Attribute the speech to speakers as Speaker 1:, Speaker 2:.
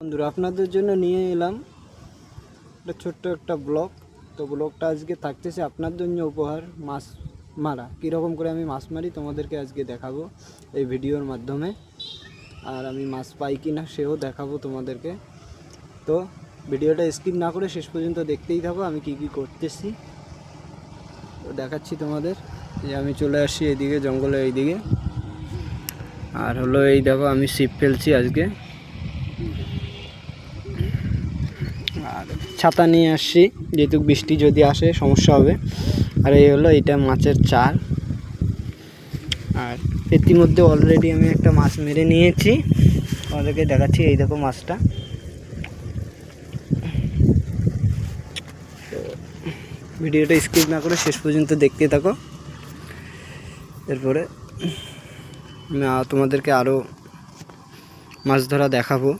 Speaker 1: বন্ধুরা আপনাদের জন্য নিয়ে এলাম একটা ছোট্ট একটা ব্লগ। তো ব্লগটা আজকে থাকতেছে আপনার জন্য উপহার, মাছ মারা। কীরকম করে আমি মাছ মারি তোমাদেরকে আজকে দেখাবো এই ভিডিওর মাধ্যমে, আর আমি মাছ পাই কি না সেও দেখাবো তোমাদেরকে। তো ভিডিওটা স্কিপ না করে শেষ পর্যন্ত দেখতেই থাকো আমি কি কি করতেছি। তো দেখাচ্ছি তোমাদের যে আমি চলে আসছি এইদিকে, জঙ্গলের এইদিকে। আর হলো এই দেখো আমি ছিপ ফেলছি আজকে, আর ছাতা নিয়ে আসছি যেহেতু বৃষ্টি যদি আসে সমস্যা হবে। আর এই হলো এটা মাছের চার। আর ইতিমধ্যে অলরেডি আমি একটা মাছ মেরে নিয়েছি, আমাদেরকে দেখাচ্ছি। এই দেখো মাছটা। তো ভিডিওটা স্কিপ না করে শেষ পর্যন্ত দেখতে থাকো, এরপরে আমি তোমাদেরকে আরও মাছ ধরা দেখাবো।